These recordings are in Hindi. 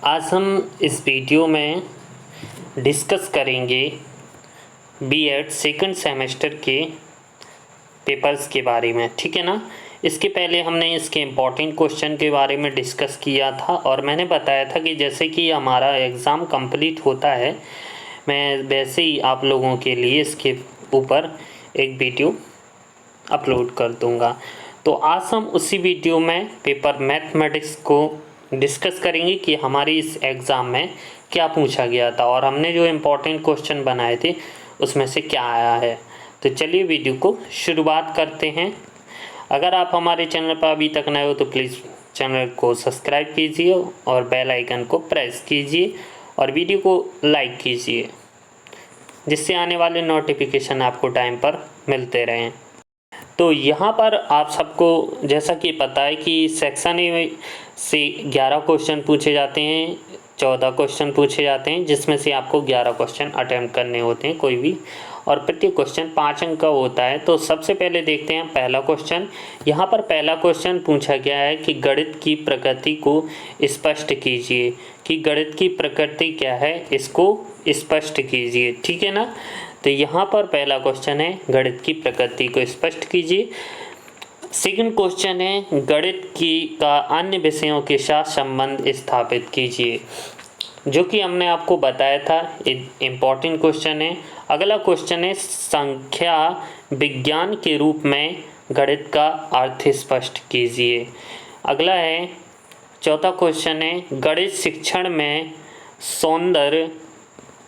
आज हम इस वीडियो में डिस्कस करेंगे बीएड सेकंड सेमेस्टर के पेपर्स के बारे में, ठीक है ना। इसके पहले हमने इसके इम्पॉर्टेंट क्वेश्चन के बारे में डिस्कस किया था और मैंने बताया था कि जैसे कि हमारा एग्ज़ाम कंप्लीट होता है, मैं वैसे ही आप लोगों के लिए इसके ऊपर एक वीडियो अपलोड कर दूंगा। तो आज हम उसी वीडियो में पेपर मैथमेटिक्स को डिस्कस करेंगे कि हमारी इस एग्ज़ाम में क्या पूछा गया था और हमने जो इम्पोर्टेंट क्वेश्चन बनाए थे उसमें से क्या आया है। तो चलिए वीडियो को शुरुआत करते हैं। अगर आप हमारे चैनल पर अभी तक नए हो तो प्लीज़ चैनल को सब्सक्राइब कीजिए और बेल आइकन को प्रेस कीजिए और वीडियो को लाइक कीजिए, जिससे आने वाले नोटिफिकेशन आपको टाइम पर मिलते रहें। तो यहाँ पर आप सबको जैसा कि पता है कि सेक्शन ए से 11 क्वेश्चन पूछे जाते हैं, 14 क्वेश्चन पूछे जाते हैं, जिसमें से आपको 11 क्वेश्चन अटेम्प्ट करने होते हैं कोई भी, और प्रत्येक क्वेश्चन 5 अंक का होता है। तो सबसे पहले देखते हैं पहला क्वेश्चन। यहाँ पर पहला क्वेश्चन पूछा गया है कि गणित की प्रकृति को स्पष्ट कीजिए, कि गणित की प्रकृति क्या है, इसको स्पष्ट कीजिए, ठीक है ना। तो यहाँ पर पहला क्वेश्चन है गणित की प्रकृति को स्पष्ट कीजिए। सेकंड क्वेश्चन है गणित का अन्य विषयों के साथ संबंध स्थापित कीजिए, जो कि हमने आपको बताया था, इम्पॉर्टेंट क्वेश्चन है। अगला क्वेश्चन है संख्या विज्ञान के रूप में गणित का अर्थ स्पष्ट कीजिए। अगला है चौथा क्वेश्चन है गणित शिक्षण में सौंदर्य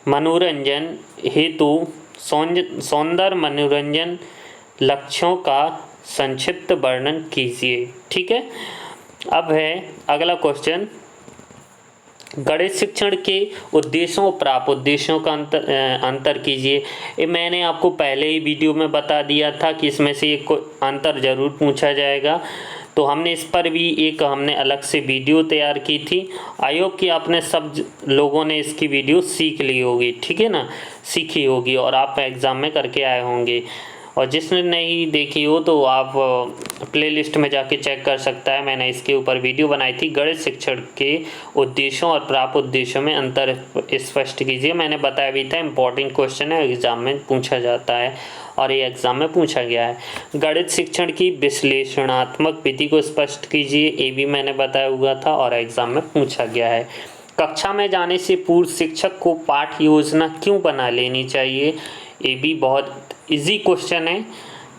मनोरंजन हेतु सौंदर्य मनोरंजन लक्ष्यों का संक्षिप्त वर्णन कीजिए, ठीक है। अब है अगला क्वेश्चन गणित शिक्षण के उद्देश्यों और प्राप्त उद्देश्यों का अंतर कीजिए। ये मैंने आपको पहले ही वीडियो में बता दिया था कि इसमें से एक अंतर ज़रूर पूछा जाएगा, तो हमने इस पर भी हमने अलग से वीडियो तैयार की थी। आई होप कि आपने सब लोगों ने इसकी वीडियो सीख ली होगी, ठीक है ना, सीखी होगी और आप एग्ज़ाम में करके आए होंगे। और जिसने नहीं देखी हो तो आप प्लेलिस्ट में जाके चेक कर सकता है, मैंने इसके ऊपर वीडियो बनाई थी। गणित शिक्षण के उद्देश्यों और प्राप्त उद्देश्यों में अंतर स्पष्ट कीजिए। मैंने बताया भी था, इम्पोर्टेंट क्वेश्चन है, एग्ज़ाम में पूछा जाता है और ये एग्ज़ाम में पूछा गया है। गणित शिक्षण की विश्लेषणात्मक विधि को स्पष्ट कीजिए, ये भी मैंने बताया हुआ था और एग्ज़ाम में पूछा गया है। कक्षा में जाने से पूर्व शिक्षक को पाठ योजना क्यों बना लेनी चाहिए, ये भी बहुत इजी क्वेश्चन है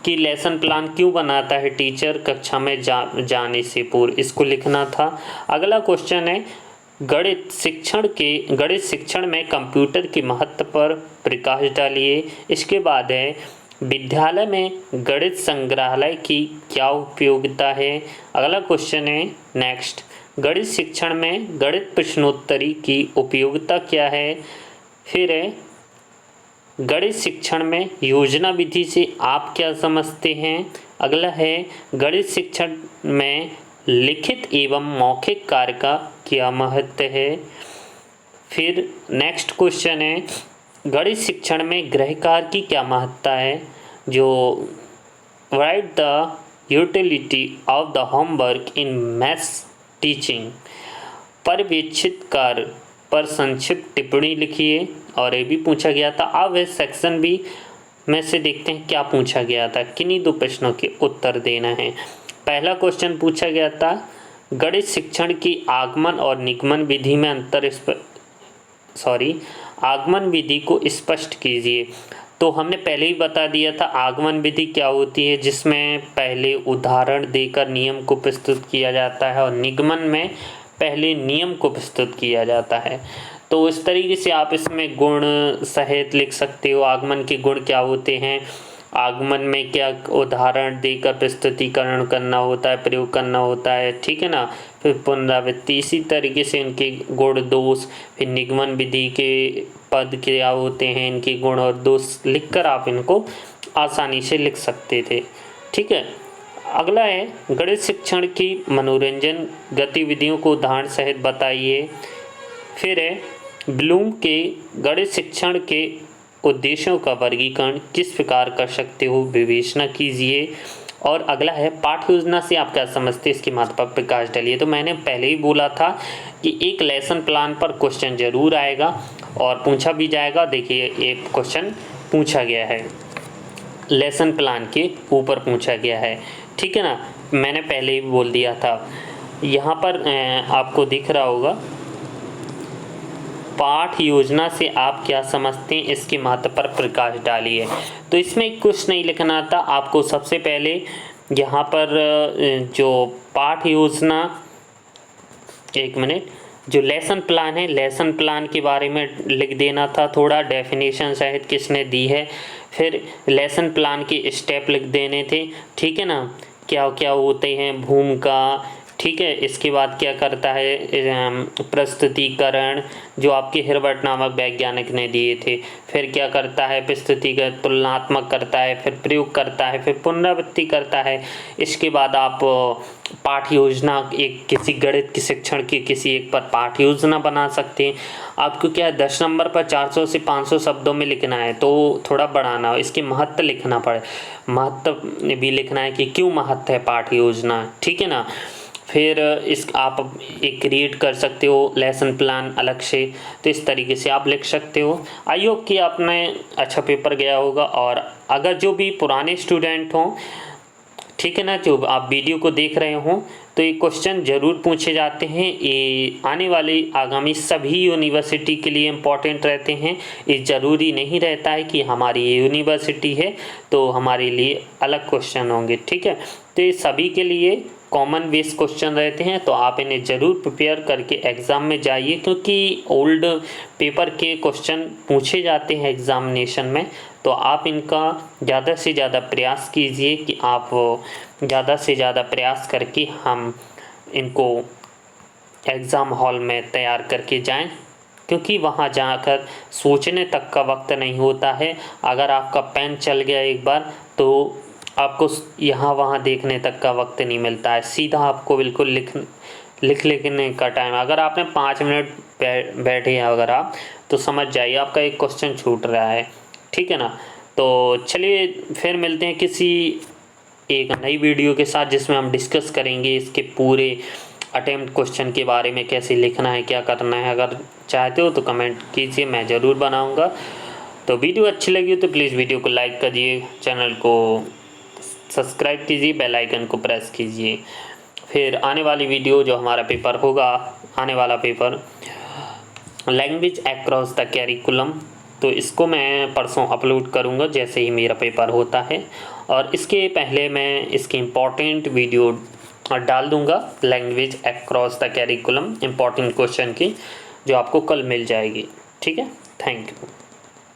कि लेसन प्लान क्यों बनाता है टीचर कक्षा में जाने से पूर्व, इसको लिखना था। अगला क्वेश्चन है गणित शिक्षण में कंप्यूटर के महत्व पर प्रकाश डालिए। इसके बाद है विद्यालय में गणित संग्रहालय की क्या उपयोगिता है। अगला क्वेश्चन है नेक्स्ट गणित शिक्षण में गणित प्रश्नोत्तरी की उपयोगिता क्या है। फिर है गणित शिक्षण में योजना विधि से आप क्या समझते हैं। अगला है गणित शिक्षण में लिखित एवं मौखिक कार्य का क्या महत्व है। फिर नेक्स्ट क्वेश्चन है गणित शिक्षण में गृह कार्य की क्या महत्ता है, जो right the utility of the homework in maths teaching. पर्यवेक्षित कार्य पर संक्षिप्त टिप्पणी लिखिए और ये भी पूछा गया था। अब इस सेक्शन बी में से देखते हैं क्या पूछा गया था, किन्हीं दो प्रश्नों के उत्तर देना है। पहला क्वेश्चन पूछा गया था गणित शिक्षण की आगमन और निगमन विधि में आगमन विधि को स्पष्ट कीजिए। तो हमने पहले ही बता दिया था आगमन विधि क्या होती है, जिसमें पहले उदाहरण देकर नियम को प्रस्तुत किया जाता है और निगमन में पहले नियम को प्रस्तुत किया जाता है। तो इस तरीके से आप इसमें गुण सहित लिख सकते हो, आगमन के गुण क्या होते हैं, आगमन में क्या उदाहरण देकर प्रस्तुतिकरण करना होता है, प्रयोग करना होता है, ठीक है ना। फिर पुनरावृत्ति, इसी तरीके से इनके गुण दोष, फिर निगमन विधि के पद क्या होते हैं, इनके गुण और दोष लिखकर आप इनको आसानी से लिख सकते थे, ठीक है। अगला है गणित शिक्षण की मनोरंजन गतिविधियों को उदाहरण सहित बताइए। फिर है ब्लूम के गणित शिक्षण के उद्देश्यों का वर्गीकरण किस प्रकार कर सकते हो, विवेचना कीजिए। और अगला है पाठ्य योजना से आप क्या समझते हैं, इसकी महत्व पर प्रकाश डालिए। तो मैंने पहले ही बोला था कि एक लेसन प्लान पर क्वेश्चन ज़रूर आएगा और पूछा भी जाएगा। देखिए एक क्वेश्चन पूछा गया है, लेसन प्लान के ऊपर पूछा गया है, ठीक है ना। मैंने पहले ही बोल दिया था। यहाँ पर आपको दिख रहा होगा, पाठ योजना से आप क्या समझते हैं, इसके महत्व पर प्रकाश डालिए। तो इसमें कुछ नहीं लिखना था आपको। सबसे पहले यहाँ पर जो पाठ योजना, एक मिनट, जो लेसन प्लान है, लेसन प्लान के बारे में लिख देना था, थोड़ा डेफिनेशन शायद किसने दी है। फिर लेसन प्लान के स्टेप लिख देने थे, ठीक है ना, क्या क्या होते हैं, भूमिका, ठीक है। इसके बाद क्या करता है, प्रस्तुतिकरण, जो आपके हिरबर्ट नामक वैज्ञानिक ने दिए थे। फिर क्या करता है, प्रस्तुतिकरण, तुलनात्मक करता है, फिर प्रयोग करता है, फिर पुनरावृत्ति करता है। इसके बाद आप पाठ योजना, एक किसी गणित के शिक्षण के किसी एक पर पाठ योजना बना सकते हैं। आपको क्या है, 10 नंबर पर 400 से 500 शब्दों में लिखना है, तो थोड़ा बढ़ाना, इसके महत्व लिखना पड़े, महत्व भी लिखना है कि क्यों महत्व है पाठ योजना, ठीक है ना। फिर इस आप एक क्रिएट कर सकते हो लेसन प्लान अलग से, तो इस तरीके से आप लिख सकते हो। आई होप कि आपने अच्छा पेपर गया होगा। और अगर जो भी पुराने स्टूडेंट हों, ठीक है ना, जो आप वीडियो को देख रहे हों, तो ये क्वेश्चन ज़रूर पूछे जाते हैं। ये आने वाली आगामी सभी यूनिवर्सिटी के लिए इम्पॉर्टेंट रहते हैं। ये ज़रूरी नहीं रहता है कि हमारी ये यूनिवर्सिटी है तो हमारे लिए अलग क्वेश्चन होंगे, ठीक है। तो ये सभी के लिए कॉमन बेस क्वेश्चन रहते हैं, तो आप इन्हें ज़रूर प्रिपेयर करके एग्ज़ाम में जाइए, क्योंकि ओल्ड पेपर के क्वेश्चन पूछे जाते हैं एग्ज़ामिनेशन में। तो आप इनका ज़्यादा से ज़्यादा प्रयास कीजिए कि आप ज़्यादा से ज़्यादा प्रयास करके हम इनको एग्ज़ाम हॉल में तैयार करके जाएं, क्योंकि वहाँ जाकर सोचने तक का वक्त नहीं होता है। अगर आपका पेन चल गया एक बार तो आपको यहाँ वहाँ देखने तक का वक्त नहीं मिलता है, सीधा आपको बिल्कुल लिखने का टाइम। अगर आपने 5 मिनट बैठे हैं अगर आप, तो समझ जाइए आपका एक क्वेश्चन छूट रहा है, ठीक है ना। तो चलिए फिर मिलते हैं किसी एक नई वीडियो के साथ, जिसमें हम डिस्कस करेंगे इसके पूरे अटेम्प्ट क्वेश्चन के बारे में, कैसे लिखना है, क्या करना है। अगर चाहते हो तो कमेंट कीजिए, मैं ज़रूर बनाऊँगा। तो वीडियो अच्छी लगी हो तो प्लीज़ वीडियो को लाइक करिए, चैनल को सब्सक्राइब कीजिए, बेल आइकन को प्रेस कीजिए। फिर आने वाली वीडियो जो हमारा पेपर होगा, आने वाला paper language across the curriculum, तो इसको मैं परसों अपलोड करूँगा जैसे ही मेरा पेपर होता है। और इसके पहले मैं इसकी इम्पॉर्टेंट वीडियो डाल दूँगा, language across the curriculum important question की, जो आपको कल मिल जाएगी, ठीक है। Thank you.